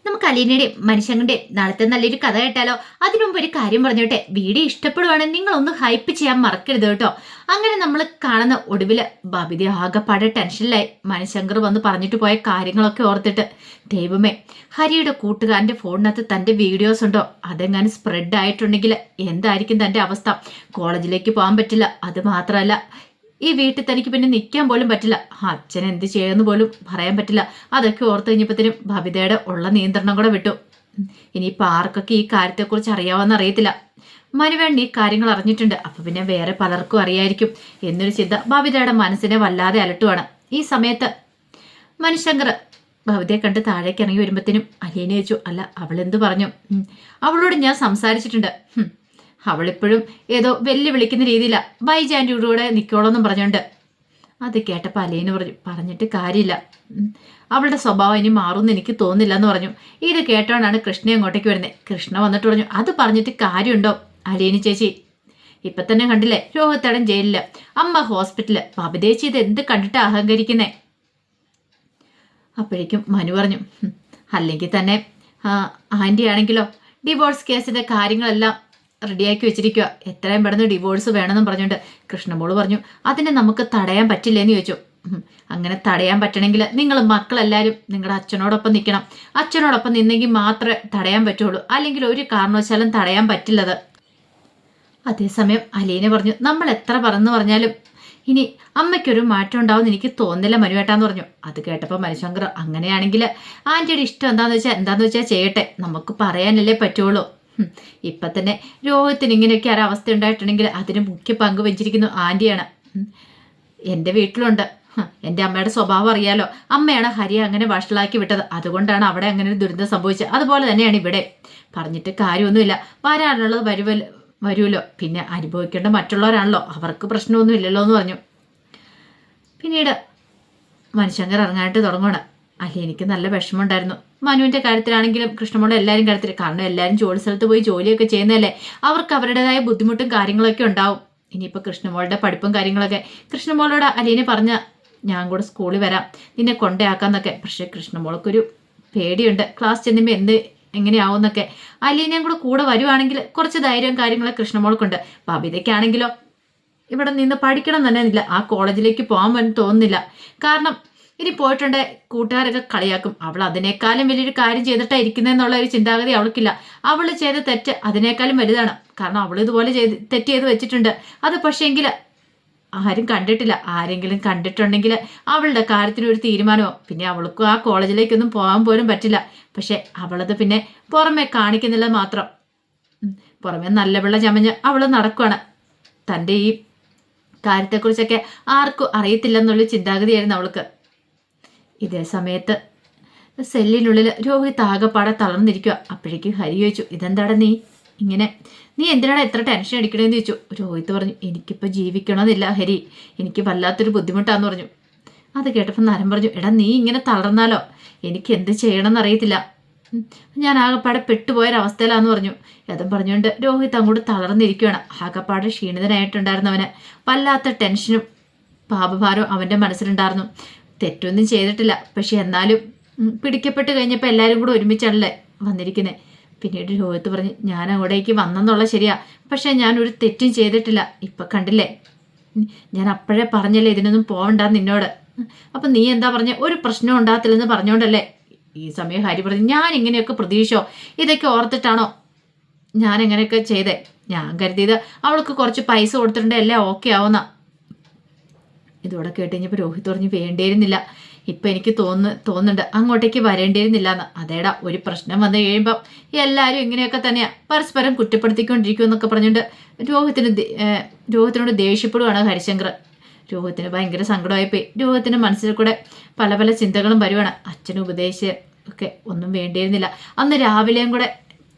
നമുക്ക് അലീനയുടെയും മനുഷ്യങ്ങളുടെയും നാളത്തെ നല്ലൊരു കഥ കേട്ടാലോ? അതിനു മുമ്പ് ഒരു കാര്യം പറഞ്ഞോട്ടെ, വീഡിയോ ഇഷ്ടപ്പെടുവാണെങ്കിൽ നിങ്ങൾ ഒന്ന് ഹൈപ്പ് ചെയ്യാൻ മറക്കരുത് കേട്ടോ. അങ്ങനെ നമ്മൾ കാണുന്ന ഒടുവില് ബബിത ആകെപ്പാടെ ടെൻഷനിലായി. മണിശങ്കർ വന്ന് പറഞ്ഞിട്ട് പോയ കാര്യങ്ങളൊക്കെ ഓർത്തിട്ട്, ദൈവമേ, ഹരിയുടെ കൂട്ടുകാരന്റെ ഫോണിനകത്ത് തന്റെ വീഡിയോസ് ഉണ്ടോ? അതെങ്ങാനും സ്പ്രെഡ് ആയിട്ടുണ്ടെങ്കിൽ എന്തായിരിക്കും തന്റെ അവസ്ഥ? കോളേജിലേക്ക് പോകാൻ പറ്റില്ല, അത് മാത്രമല്ല ഈ വീട്ടിൽ തനിക്ക് പിന്നെ നിൽക്കാൻ പോലും പറ്റില്ല. അച്ഛൻ എന്ത് ചെയ്യുമെന്ന് പോലും പറയാൻ പറ്റില്ല. അതൊക്കെ ഓർത്ത് കഴിഞ്ഞപ്പോഴത്തേനും ബബിതയുടെ ഉള്ള നിയന്ത്രണം കൂടെ വിട്ടു. ഇനിയിപ്പോൾ ആർക്കൊക്കെ ഈ കാര്യത്തെക്കുറിച്ച് അറിയാമെന്ന് അറിയത്തില്ല. മനുവേണ്ണ ഈ കാര്യങ്ങൾ അറിഞ്ഞിട്ടുണ്ട്, അപ്പൊ പിന്നെ വേറെ പലർക്കും അറിയായിരിക്കും എന്നൊരു ചിന്ത ബബിതയുടെ മനസ്സിനെ വല്ലാതെ അലട്ടുവാണ്. ഈ സമയത്ത് മനുശങ്കർ ബബിതയെ കണ്ട് താഴേക്ക് ഇറങ്ങി വരുമ്പോഴത്തേനും അലീന ചോദിച്ചു, അല്ല അവളെന്ത് പറഞ്ഞു? അവളോട് ഞാൻ സംസാരിച്ചിട്ടുണ്ട്. അവളിപ്പോഴും ഏതോ വിളിക്കുന്ന രീതിയില്ല, ബൈജാൻ്റെ കൂടെ നിൽക്കോളെന്നും പറഞ്ഞുകൊണ്ട്. അത് കേട്ടപ്പോൾ അലീന പറഞ്ഞിട്ട് കാര്യമില്ല, അവളുടെ സ്വഭാവം ഇനി മാറുമെന്ന് എനിക്ക് തോന്നുന്നില്ല എന്ന് പറഞ്ഞു. ഇത് കേട്ടോണ്ടാണ് കൃഷ്ണ അങ്ങോട്ടേക്ക് വരുന്നത്. കൃഷ്ണ വന്നിട്ട് പറഞ്ഞു, അത് പറഞ്ഞിട്ട് കാര്യമുണ്ടോ അലീന ചേച്ചി? ഇപ്പൊ തന്നെ കണ്ടില്ലേ, രോഹിത്തേടൻ ജയിലില്, അമ്മ ഹോസ്പിറ്റലില്, ബബിതേച്ചി ഇത് എന്ത് കണ്ടിട്ട് അഹങ്കരിക്കുന്നേ? അപ്പോഴേക്കും മനു പറഞ്ഞു, അല്ലെങ്കിൽ തന്നെ ആൻറ്റി ആണെങ്കിലോ ഡിവോഴ്സ് കേസിന്റെ കാര്യങ്ങളെല്ലാം റെഡിയാക്കി വെച്ചിരിക്കുക, എത്രയും പെട്ടെന്ന് ഡിവോഴ്സ് വേണമെന്നും പറഞ്ഞുകൊണ്ട്. കൃഷ്ണമോള് പറഞ്ഞു, അതിനെ നമുക്ക് തടയാൻ പറ്റില്ലെന്ന് ചോദിച്ചു. അങ്ങനെ തടയാൻ പറ്റണമെങ്കിൽ നിങ്ങൾ മക്കളെല്ലാവരും നിങ്ങളുടെ അച്ഛനോടൊപ്പം നിൽക്കണം. അച്ഛനോടൊപ്പം നിന്നെങ്കിൽ മാത്രമേ തടയാൻ പറ്റുള്ളൂ, അല്ലെങ്കിൽ ഒരു കാരണവശാലും തടയാൻ പറ്റില്ലത്. അതേസമയം അലീന പറഞ്ഞു, നമ്മൾ എത്ര പറഞ്ഞാലും ഇനി അമ്മയ്ക്കൊരു മാറ്റം ഉണ്ടാവും എനിക്ക് തോന്നില്ല മനുവേട്ടാന്ന് പറഞ്ഞു. അത് കേട്ടപ്പോൾ മനുശങ്കർ, അങ്ങനെയാണെങ്കിൽ ആൻറ്റിയുടെ ഇഷ്ടം എന്താന്ന് വെച്ചാൽ ചെയ്യട്ടെ, നമുക്ക് പറയാനല്ലേ പറ്റുള്ളൂ. ഇപ്പൊ തന്നെ രോഹിത്തിന് ഇങ്ങനെയൊക്കെ ഒരവസ്ഥ ഉണ്ടായിട്ടുണ്ടെങ്കിൽ അതിന് മുഖ്യ പങ്ക് വെച്ചിരിക്കുന്നു ആൻറ്റിയാണ്. എൻ്റെ വീട്ടിലുണ്ട്, എൻ്റെ അമ്മയുടെ സ്വഭാവം അറിയാലോ. അമ്മയാണ് ഹരിയെ അങ്ങനെ വഷളാക്കി വിട്ടത്, അതുകൊണ്ടാണ് അവിടെ അങ്ങനെ ഒരു ദുരന്തം സംഭവിച്ചത്. അതുപോലെ തന്നെയാണ് ഇവിടെ. പറഞ്ഞിട്ട് കാര്യമൊന്നുമില്ല, വരാനുള്ളത് വരുമല്ലോ, പിന്നെ അനുഭവിക്കേണ്ട മറ്റുള്ളവരാണല്ലോ, അവർക്ക് പ്രശ്നമൊന്നും ഇല്ലല്ലോ എന്ന് പറഞ്ഞു. പിന്നീട് മനുശങ്കർ ഇറങ്ങാനായിട്ട് തുടങ്ങണം. എനിക്ക് നല്ല വിഷമമുണ്ടായിരുന്നു മനുവിൻ്റെ കാര്യത്തിലാണെങ്കിലും കൃഷ്ണമോളുടെ എല്ലാവരും കാര്യത്തിൽ. കാരണം എല്ലാവരും ജോലി സ്ഥലത്ത് പോയി ജോലിയൊക്കെ ചെയ്യുന്നതല്ലേ, അവർക്ക് അവരുടേതായ ബുദ്ധിമുട്ടും കാര്യങ്ങളൊക്കെ ഉണ്ടാവും. ഇനിയിപ്പോൾ കൃഷ്ണമോളുടെ പഠിപ്പും കാര്യങ്ങളൊക്കെ കൃഷ്ണമോളോട് അലീനെ പറഞ്ഞ, ഞാൻ കൂടെ സ്കൂളിൽ വരാം നിന്നെ കൊണ്ടയാക്കാന്നൊക്കെ. പക്ഷേ കൃഷ്ണമോൾക്കൊരു പേടിയുണ്ട്, ക്ലാസ് ചെന്നുമ്പോൾ എങ്ങനെയാവുമെന്നൊക്കെ. അലീനയും കൂടെ വരുവാണെങ്കിൽ കുറച്ച് ധൈര്യവും കാര്യങ്ങളൊക്കെ കൃഷ്ണമോൾക്കുണ്ട്. ബബിതയ്ക്കാണെങ്കിലോ ഇവിടെ നിന്ന് പഠിക്കണം തന്നെ ഇല്ല, ആ കോളേജിലേക്ക് പോകാൻ തോന്നുന്നില്ല. കാരണം ഇനി പോയിട്ടുണ്ട് കൂട്ടുകാരൊക്കെ കളിയാക്കും, അവൾ അതിനേക്കാളും വലിയൊരു കാര്യം ചെയ്തിട്ടാണ് ഇരിക്കുന്നതെന്നുള്ള ഒരു ചിന്താഗതി അവൾക്കില്ല. അവൾ ചെയ്ത തെറ്റ് അതിനേക്കാളും വലുതാണ്. കാരണം അവൾ ഇതുപോലെ തെറ്റ് ചെയ്ത് വെച്ചിട്ടുണ്ട്. അത് പക്ഷേങ്കിൽ ആരും കണ്ടിട്ടില്ല. ആരെങ്കിലും കണ്ടിട്ടുണ്ടെങ്കിൽ അവളുടെ കാര്യത്തിന് ഒരു തീരുമാനമോ, പിന്നെ അവൾക്കും ആ കോളേജിലേക്കൊന്നും പോകാൻ പോലും പറ്റില്ല. പക്ഷെ അവളത് പിന്നെ പുറമെ കാണിക്കുന്നില്ല മാത്രം. പുറമെ നല്ല പിള്ള ചമഞ്ഞ് അവൾ നടക്കുകയാണ്. തൻ്റെ ഈ കാര്യത്തെക്കുറിച്ചൊക്കെ ആർക്കും അറിയത്തില്ലെന്നുള്ള ചിന്താഗതിയായിരുന്നു അവൾക്ക്. ഇതേ സമയത്ത് സെല്ലിനുള്ളിൽ രോഹിത് ആകെപ്പാടെ തളർന്നിരിക്കുക. അപ്പോഴേക്കും ഹരി ചോദിച്ചു, ഇതെന്താടാ നീ എന്തിനാണ് എത്ര ടെൻഷൻ അടിക്കണമെന്ന് ചോദിച്ചു. രോഹിത് പറഞ്ഞു, എനിക്കിപ്പോൾ ജീവിക്കണമെന്നില്ല ഹരി, എനിക്ക് വല്ലാത്തൊരു ബുദ്ധിമുട്ടാന്ന് പറഞ്ഞു. അത് കേട്ടപ്പോൾ നരം പറഞ്ഞു, എടാ നീ ഇങ്ങനെ തളർന്നാലോ, എനിക്ക് എന്ത് ചെയ്യണമെന്ന് അറിയത്തില്ല, ഞാൻ ആകെപ്പാടെ പെട്ടുപോയൊരവസ്ഥയിലാന്ന് പറഞ്ഞു. അതും പറഞ്ഞുകൊണ്ട് രോഹിത് അങ്ങോട്ട് തളർന്നിരിക്കുകയാണ്. ആകെപ്പാടെ ക്ഷീണിതനായിട്ടുണ്ടായിരുന്നവന് വല്ലാത്ത ടെൻഷനും പാപഭാരവും അവൻ്റെ മനസ്സിലുണ്ടായിരുന്നു. തെറ്റൊന്നും ചെയ്തിട്ടില്ല, പക്ഷെ എന്നാലും പിടിക്കപ്പെട്ട് കഴിഞ്ഞപ്പോൾ എല്ലാവരും കൂടെ ഒരുമിച്ചല്ലേ വന്നിരിക്കുന്നത്. പിന്നീട് രോഹിത് പറഞ്ഞ്, ഞാൻ അങ്ങോട്ടേക്ക് വന്നെന്നുള്ള ശരിയാ, പക്ഷെ ഞാനൊരു തെറ്റും ചെയ്തിട്ടില്ല. ഇപ്പം കണ്ടില്ലേ, ഞാൻ അപ്പോഴേ പറഞ്ഞല്ലേ ഇതിനൊന്നും പോകണ്ടെന്ന് നിന്നോട്. അപ്പം നീ എന്താ പറഞ്ഞ, ഒരു പ്രശ്നവും ഉണ്ടാകത്തില്ലെന്ന് പറഞ്ഞോണ്ടല്ലേ. ഈ സമയം ഹരി പറഞ്ഞു, ഞാൻ ഇങ്ങനെയൊക്കെ പ്രതീക്ഷയോ ഇതൊക്കെ ഓർത്തിട്ടാണോ ഞാൻ എങ്ങനെയൊക്കെ ചെയ്തേ? ഞാൻ കരുതിയത് അവൾക്ക് കുറച്ച് പൈസ കൊടുത്തിട്ടുണ്ട് എല്ലാം ഓക്കെ ആവുന്ന. ഇതോടെ കേട്ട് കഴിഞ്ഞപ്പോൾ രോഹിത് പറഞ്ഞു, വേണ്ടിയിരുന്നില്ല, ഇപ്പം എനിക്ക് തോന്നുന്നുണ്ട് അങ്ങോട്ടേക്ക് വരേണ്ടിയിരുന്നില്ല എന്ന്. അതേടാ, ഒരു പ്രശ്നം വന്നു കഴിയുമ്പം എല്ലാവരും ഇങ്ങനെയൊക്കെ തന്നെയാണ്, പരസ്പരം കുറ്റപ്പെടുത്തിക്കൊണ്ടിരിക്കും എന്നൊക്കെ പറഞ്ഞുകൊണ്ട് രോഹിത്തിനോട് ദേഷ്യപ്പെടുവാണ് ഹരിശങ്കർ. രോഹിത്തിന് ഭയങ്കര സങ്കടമായിപ്പോയി. രോഹിത്തിൻ്റെ മനസ്സിൽ കൂടെ പല പല ചിന്തകളും വരുവാണ്. അച്ഛന് ഉപദേശിച്ച് ഒക്കെ ഒന്നും വേണ്ടിയിരുന്നില്ല. അന്ന് രാവിലെയും കൂടെ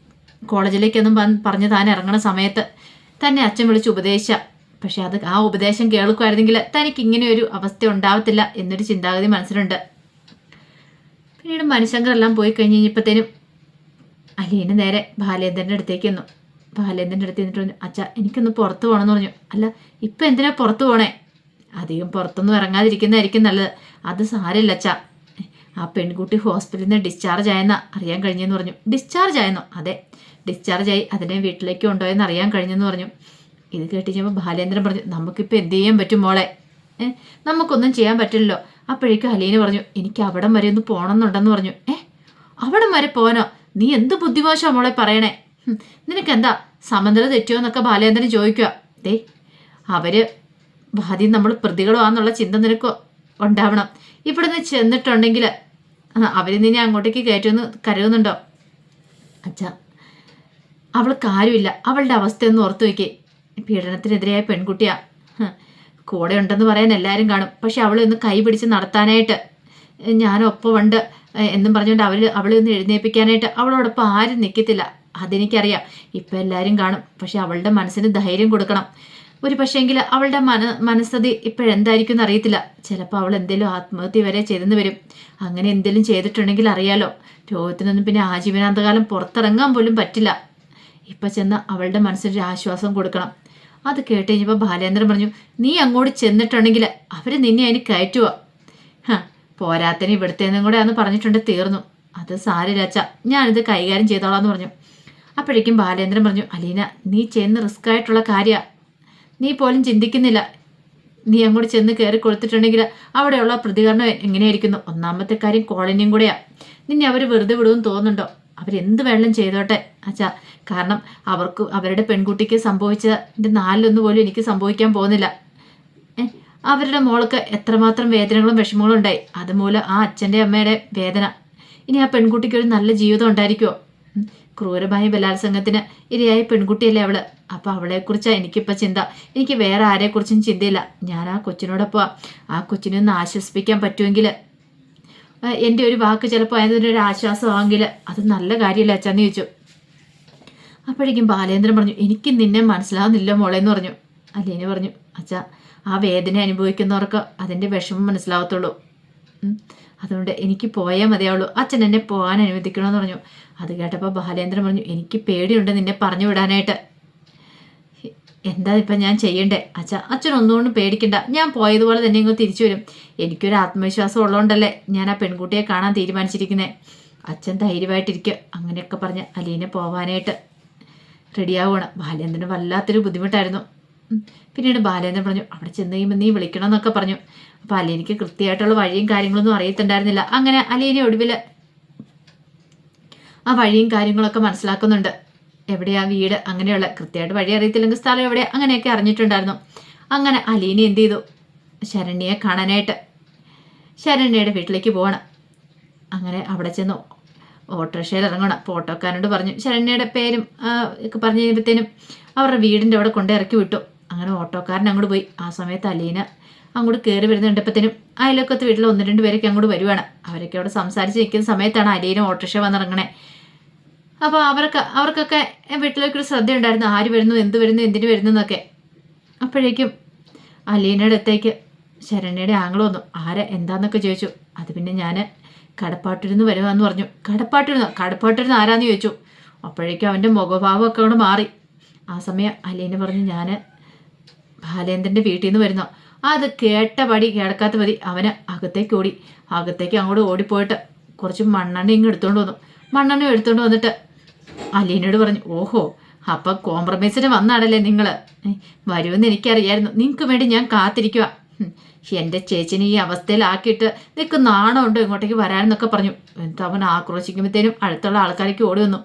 കോളേജിലേക്കൊന്നും പറഞ്ഞ് താൻ ഇറങ്ങണ സമയത്ത് തന്നെ അച്ഛൻ വിളിച്ച് ഉപദേശിച്ച, പക്ഷെ അത് ആ ഉപദേശം കേൾക്കുമായിരുന്നെങ്കിൽ തനിക്ക് ഇങ്ങനെ ഒരു അവസ്ഥ ഉണ്ടാവത്തില്ല എന്നൊരു ചിന്താഗതി മനസ്സിലുണ്ട്. പിന്നീട് മനുശങ്കരെല്ലാം പോയി കഴിഞ്ഞ് കഴിഞ്ഞപ്പോഴത്തേനും അലീന നേരെ ബാലേന്ദ്രൻ്റെ അടുത്തേക്ക് വന്നു. ബാലേന്ദ്രൻ്റെ അടുത്ത് നിന്നിട്ട് പറഞ്ഞു, അച്ഛാ എനിക്കൊന്ന് പുറത്ത് പോകണമെന്ന് പറഞ്ഞു. അല്ല ഇപ്പം എന്തിനാ പുറത്ത് പോകണേ? അധികം പുറത്തൊന്നും ഇറങ്ങാതിരിക്കുന്നതായിരിക്കും നല്ലത്. അത് സാരമില്ല അച്ഛാ, ആ പെൺകുട്ടി ഹോസ്പിറ്റലിൽ നിന്ന് ഡിസ്ചാർജ് ആയെന്ന് അറിയാൻ കഴിഞ്ഞെന്ന് പറഞ്ഞു. ഡിസ്ചാർജ് ആയെന്നോ? അതെ, ഡിസ്ചാർജ് ആയി. അതിനെ വീട്ടിലേക്ക് കൊണ്ടുപോയെന്ന് അറിയാൻ കഴിഞ്ഞെന്ന് പറഞ്ഞു. ഇത് കേട്ടിച്ചപ്പോൾ ബാലേന്ദ്രൻ പറഞ്ഞു, നമുക്കിപ്പോൾ എന്ത് ചെയ്യാൻ പറ്റും മോളെ? നമുക്കൊന്നും ചെയ്യാൻ പറ്റില്ലല്ലോ. അപ്പോഴേക്കും അലീന പറഞ്ഞു, എനിക്ക് അവിടം വരെ ഒന്ന് പോകണമെന്നുണ്ടെന്ന് പറഞ്ഞു. അവിടം വരെ പോകാനോ? നീ എന്ത് ബുദ്ധിമോശമാ മോളെ പറയണേ? നിനക്കെന്താ സമനില തെറ്റിയോ എന്നൊക്കെ ബാലേന്ദ്രൻ ചോദിക്കുക. അവര് ആദ്യം നമ്മൾ പ്രതികളാന്നുള്ള ചിന്ത നിനക്ക് ഉണ്ടാവണം. ഇവിടെ നിന്ന് ചെന്നിട്ടുണ്ടെങ്കിൽ അവര് നിന്നെ അങ്ങോട്ടേക്ക് കയറ്റുമെന്ന് കരുതുന്നുണ്ടോ? അച്ഛാ, അവൾക്ക് ആരുമില്ല. അവളുടെ അവസ്ഥയൊന്ന് ഓർത്തു വയ്ക്കേ. പീഡനത്തിനെതിരായ പെൺകുട്ടിയാ. കൂടെ ഉണ്ടെന്ന് പറയാൻ എല്ലാവരും കാണും. പക്ഷെ അവളെ ഒന്ന് കൈ പിടിച്ച് നടത്താനായിട്ട് ഞാനൊപ്പം ഉണ്ട് എന്നും പറഞ്ഞുകൊണ്ട് അവളെ ഒന്ന് എഴുന്നേൽപ്പിക്കാനായിട്ട് അവളോടൊപ്പം ആരും നിൽക്കത്തില്ല. അതെനിക്കറിയാം. ഇപ്പം എല്ലാവരും കാണും. പക്ഷെ അവളുടെ മനസ്സിന് ധൈര്യം കൊടുക്കണം. ഒരു പക്ഷേങ്കിൽ അവളുടെ മനസ്ഥിതി ഇപ്പോഴെന്തായിരിക്കും എന്ന് അറിയത്തില്ല. ചിലപ്പോൾ അവൾ എന്തെങ്കിലും ആത്മഹത്യ വരെ ചെയ്തെന്ന് വരും. അങ്ങനെ എന്തെങ്കിലും ചെയ്തിട്ടുണ്ടെങ്കിൽ അറിയാലോ, രോഗത്തിനൊന്നും പിന്നെ ആജീവനാന്തകാലം പുറത്തിറങ്ങാൻ പോലും പറ്റില്ല. ഇപ്പം ചെന്ന് അവളുടെ മനസ്സിനൊരു ആശ്വാസം കൊടുക്കണം. അത് കേട്ട് കഴിഞ്ഞപ്പോൾ ബാലേന്ദ്രൻ പറഞ്ഞു, നീ അങ്ങോട്ട് ചെന്നിട്ടുണ്ടെങ്കിൽ അവർ നിന്നെ അതിന് കയറ്റുക. പോരാത്തന് ഇവിടുത്തേന്നും കൂടെ അന്ന് പറഞ്ഞിട്ടുണ്ട്, തീർന്നു. അത് സാരില്ല അച്ഛാ, ഞാനിത് കൈകാര്യം ചെയ്തോളാന്ന് പറഞ്ഞു. അപ്പോഴേക്കും ബാലേന്ദ്രൻ പറഞ്ഞു, അലീന, നീ ചെന്ന് റിസ്ക് ആയിട്ടുള്ള കാര്യമാണ്. നീ പോലും ചിന്തിക്കുന്നില്ല. നീ അങ്ങോട്ട് ചെന്ന് കയറി കൊടുത്തിട്ടുണ്ടെങ്കിൽ അവിടെയുള്ള പ്രതികരണം എങ്ങനെയായിരിക്കുന്നു? ഒന്നാമത്തെ കാര്യം കോളനിയും കൂടെയാണ്. നിന്നെ അവർ വെറുതെ വിടുമെന്ന് തോന്നുന്നുണ്ടോ? അവരെന്ത് വേണം ചെയ്തോട്ടെ അച്ഛാ. കാരണം അവരുടെ പെൺകുട്ടിക്ക് സംഭവിച്ചതിൻ്റെ 4 പോലും എനിക്ക് സംഭവിക്കാൻ പോകുന്നില്ല. അവരുടെ മോൾക്ക് എത്രമാത്രം വേദനകളും വിഷമങ്ങളും ഉണ്ടായി. അതുമൂലം ആ അച്ഛൻ്റെ അമ്മയുടെ വേദന. ഇനി ആ പെൺകുട്ടിക്ക് ഒരു നല്ല ജീവിതം ഉണ്ടായിരിക്കുമോ? ക്രൂരമായ ബലാത്സംഗത്തിന് ഇരയായ പെൺകുട്ടിയല്ലേ അവള്. അപ്പം അവളെക്കുറിച്ചാണ് എനിക്കിപ്പോൾ ചിന്ത. എനിക്ക് വേറെ ആരെക്കുറിച്ചും ചിന്തയില്ല. ഞാൻ ആ കൊച്ചിനോടൊപ്പം ആ കൊച്ചിനെ ഒന്ന് ആശ്വസിപ്പിക്കാൻ പറ്റുമെങ്കിൽ, എൻ്റെ ഒരു വാക്ക് ചിലപ്പോൾ അതിനൊരു ആശ്വാസമാണെങ്കിൽ അത് നല്ല കാര്യമല്ല അച്ഛന്ന് ചോദിച്ചു. അപ്പോഴേക്കും ബാലേന്ദ്രൻ പറഞ്ഞു, എനിക്ക് നിന്നെ മനസ്സിലാവുന്നില്ല മോളെ എന്ന് പറഞ്ഞു. അലീന പറഞ്ഞു, അച്ഛാ, ആ വേദന അനുഭവിക്കുന്നവർക്ക് അതിൻ്റെ വിഷമം മനസ്സിലാവത്തുള്ളൂ. അതുകൊണ്ട് എനിക്ക് പോയാൽ മതിയാവുള്ളൂ. അച്ഛൻ എന്നെ പോകാൻ അനുവദിക്കണമെന്ന് പറഞ്ഞു. അത് കേട്ടപ്പോൾ ബാലേന്ദ്രൻ പറഞ്ഞു, എനിക്ക് പേടിയുണ്ട് നിന്നെ പറഞ്ഞു വിടാനായിട്ട്. എന്താ ഇപ്പം ഞാൻ ചെയ്യണ്ടേ? അച്ഛൻ ഒന്നുകൊണ്ടും പേടിക്കണ്ട. ഞാൻ പോയതുപോലെ തന്നെ ഇങ്ങ് തിരിച്ചു വരും. എനിക്കൊരു ആത്മവിശ്വാസം ഉള്ളതുകൊണ്ടല്ലേ ഞാൻ ആ പെൺകുട്ടിയെ കാണാൻ തീരുമാനിച്ചിരിക്കുന്നത്. അച്ഛൻ ധൈര്യമായിട്ടിരിക്കുക. അങ്ങനെയൊക്കെ പറഞ്ഞ് അലീനെ പോവാനായിട്ട് റെഡിയാവുകയാണ്. ബാലേന്ദ്രന് വല്ലാത്തൊരു ബുദ്ധിമുട്ടായിരുന്നു. പിന്നീട് ബാലേന്ദ്രൻ പറഞ്ഞു, അവിടെ ചെന്ന് കഴിയുമ്പോൾ നീ വിളിക്കണം എന്നൊക്കെ പറഞ്ഞു. അപ്പോൾ അലീനയ്ക്ക് കൃത്യമായിട്ടുള്ള വഴിയും കാര്യങ്ങളൊന്നും അറിയത്തുണ്ടായിരുന്നില്ല. അങ്ങനെ അലീന ഒടുവിൽ ആ വഴിയും കാര്യങ്ങളൊക്കെ മനസ്സിലാക്കുന്നുണ്ട്. എവിടെയാ വീട്, അങ്ങനെയുള്ള കൃത്യമായിട്ട് വഴി അറിയത്തില്ലെങ്കിൽ സ്ഥലം എവിടെയാ, അങ്ങനെയൊക്കെ അറിഞ്ഞിട്ടുണ്ടായിരുന്നു. അങ്ങനെ അലീന എന്ത് ചെയ്തു, ശരണ്യയെ കാണാനായിട്ട് ശരണ്യയുടെ വീട്ടിലേക്ക് പോകണം. അങ്ങനെ അവിടെ ചെന്ന് ഓട്ടോറിക്ഷയിൽ ഇറങ്ങണം. അപ്പോൾ ഓട്ടോക്കാരനോട് പറഞ്ഞു, ശരണ്യയുടെ പേരും ഒക്കെ പറഞ്ഞു കഴിയുമ്പോഴത്തേനും അവരുടെ വീടിൻ്റെ അവിടെ കൊണ്ട് ഇറക്കി വിട്ടു. അങ്ങനെ ഓട്ടോക്കാരൻ അങ്ങോട്ട് പോയി. ആ സമയത്ത് അലീന അങ്ങോട്ട് കയറി വരുന്നുണ്ടപ്പോഴത്തേനും അയലൊക്കത്ത് വീട്ടിൽ 1-2 പേരൊക്കെ അങ്ങോട്ട് വരുവാണ്. അവരൊക്കെ അവിടെ സംസാരിച്ച് നിൽക്കുന്ന സമയത്താണ് അലീന ഓട്ടോറിക്ഷ വന്നിറങ്ങണേ. അപ്പോൾ അവർക്കൊക്കെ വീട്ടിലേക്കൊരു ശ്രദ്ധയുണ്ടായിരുന്നു, ആര് വരുന്നു, എന്ത് വരുന്നു, എന്തിനു വരുന്നു എന്നൊക്കെ. അപ്പോഴേക്കും അലീനയുടെ അടുത്തേക്ക് ശരണ്യയുടെ ആങ്ങൾ വന്നു. ആരാ എന്താന്നൊക്കെ ചോദിച്ചു. അത് പിന്നെ ഞാൻ കടപ്പാട്ടിരുന്ന് വരുവാന്ന് പറഞ്ഞു. കടപ്പാട്ടിരുന്ന് ആരാന്ന് ചോദിച്ചു. അപ്പോഴേക്കും അവൻ്റെ മുഖഭാവമൊക്കെ അവിടെ മാറി. ആ സമയം അലീന പറഞ്ഞു, ഞാൻ ബാലേന്ദ്രൻ്റെ വീട്ടിൽ നിന്ന് വരുന്നോ. അത് കേട്ടപടി കേൾക്കാത്ത മതി അവന് അകത്തേക്ക് ഓടി. അകത്തേക്ക് അങ്ങോട്ട് ഓടിപ്പോയിട്ട് കുറച്ച് മണ്ണെണ്ണ ഇങ്ങ് എടുത്തുകൊണ്ട് വന്നു. മണ്ണെണ്ണ എടുത്തുകൊണ്ട് വന്നിട്ട് അലീനയോട് പറഞ്ഞു, ഓഹോ, അപ്പം കോംപ്രമൈസിന് വന്നാണല്ലേ നിങ്ങൾ? വരുമെന്ന് എനിക്കറിയായിരുന്നു. നിങ്ങൾക്ക് വേണ്ടി ഞാൻ കാത്തിരിക്കുക. എൻ്റെ ചേച്ചിനെ ഈ അവസ്ഥയിലാക്കിയിട്ട് നിനക്ക് നാണമുണ്ടോ ഇങ്ങോട്ടേക്ക് വരാനെന്നൊക്കെ പറഞ്ഞു. എന്നിട്ട് അവൻ ആക്രോശിക്കുമ്പോഴത്തേനും അടുത്തുള്ള ആൾക്കാർക്ക് ഓടി വന്നു.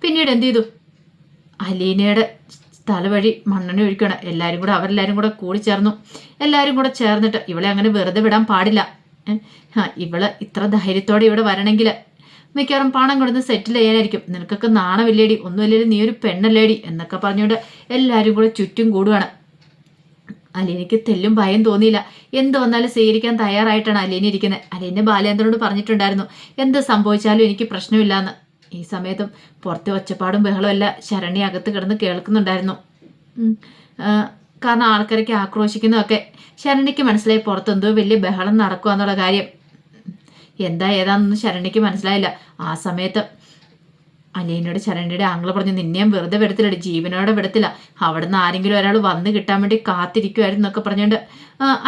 പിന്നീട് എന്ത് ചെയ്തു, അലീനയുടെ തലവഴി മണ്ണെണ്ണ ഒഴിക്കണം. അവരെല്ലാവരും കൂടെ കൂടി ചേർന്നു. എല്ലാവരും കൂടെ ചേർന്നിട്ട് ഇവളെ അങ്ങനെ വെറുതെ വിടാൻ പാടില്ല. ഇവള് ഇത്ര ധൈര്യത്തോടെ ഇവിടെ വരണമെങ്കിൽ മിക്കവാറും പണം കൊടുത്ത് സെറ്റിൽ ചെയ്യാനായിരിക്കും. നിനക്കൊക്കെ നാണമില്ലേടി, ഒന്നുമില്ലേടി, നീ ഒരു പെണ്ണല്ലേടി എന്നൊക്കെ പറഞ്ഞുകൊണ്ട് എല്ലാവരും കൂടെ ചുറ്റും കൂടുകയാണ്. അലീനയ്ക്ക് തെല്ലും ഭയം തോന്നിയില്ല. എന്ത് വന്നാലും സ്വീകരിക്കാൻ തയ്യാറായിട്ടാണ് അലീന ഇരിക്കുന്നത്. അലീന ബാലേന്ദ്രനോട് പറഞ്ഞിട്ടുണ്ടായിരുന്നു, എന്ത് സംഭവിച്ചാലും എനിക്ക് പ്രശ്നമില്ലാന്ന്. ഈ സമയത്തും പുറത്തെ ഒച്ചപ്പാടും ബഹളവും എല്ലാം ശരണ്യ അകത്ത് കിടന്ന് കേൾക്കുന്നുണ്ടായിരുന്നു. കാരണം ആൾക്കാരൊക്കെ ആക്രോശിക്കുന്നതൊക്കെ ശരണ്യയ്ക്ക് മനസ്സിലായി. പുറത്തെന്തോ വലിയ ബഹളം നടക്കുക എന്നുള്ള കാര്യം. എന്താ ഏതാണെന്ന് ശരണ്യയ്ക്ക് മനസ്സിലായില്ല. ആ സമയത്ത് അലീനയോട് ശരണ്യയുടെ ആംഗ്ല പറഞ്ഞു, നിന്നെയും വെറുതെ വിടത്തില്ല, ജീവനോടെ വിടത്തില്ല, അവിടെ നിന്ന് ആരെങ്കിലും ഒരാൾ വന്ന് കിട്ടാൻ വേണ്ടി കാത്തിരിക്കുമായിരുന്നു എന്നൊക്കെ പറഞ്ഞുകൊണ്ട്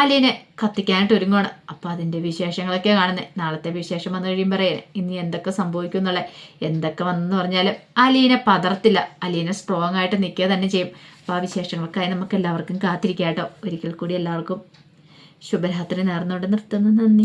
അലീനെ കത്തിക്കാനായിട്ട് ഒരുങ്ങുവാണ്. അപ്പം അതിൻ്റെ വിശേഷങ്ങളൊക്കെ കാണുന്നത്. നാളത്തെ വിശേഷം വന്നു കഴിയുമ്പോൾ പറയാം ഇനി എന്തൊക്കെ സംഭവിക്കും എന്നുള്ള. എന്തൊക്കെ വന്നെന്ന് പറഞ്ഞാലും അലീനെ പതർത്തില്ല, അലീന സ്ട്രോങ് ആയിട്ട് നിൽക്കുക തന്നെ ചെയ്യും. അപ്പോൾ ആ വിശേഷങ്ങൾക്കായി നമുക്ക് എല്ലാവർക്കും കാത്തിരിക്കാം കേട്ടോ. ഒരിക്കൽ കൂടി എല്ലാവർക്കും ശുഭരാത്രി നേർന്നുകൊണ്ട് നിർത്തുന്നു. നന്ദി.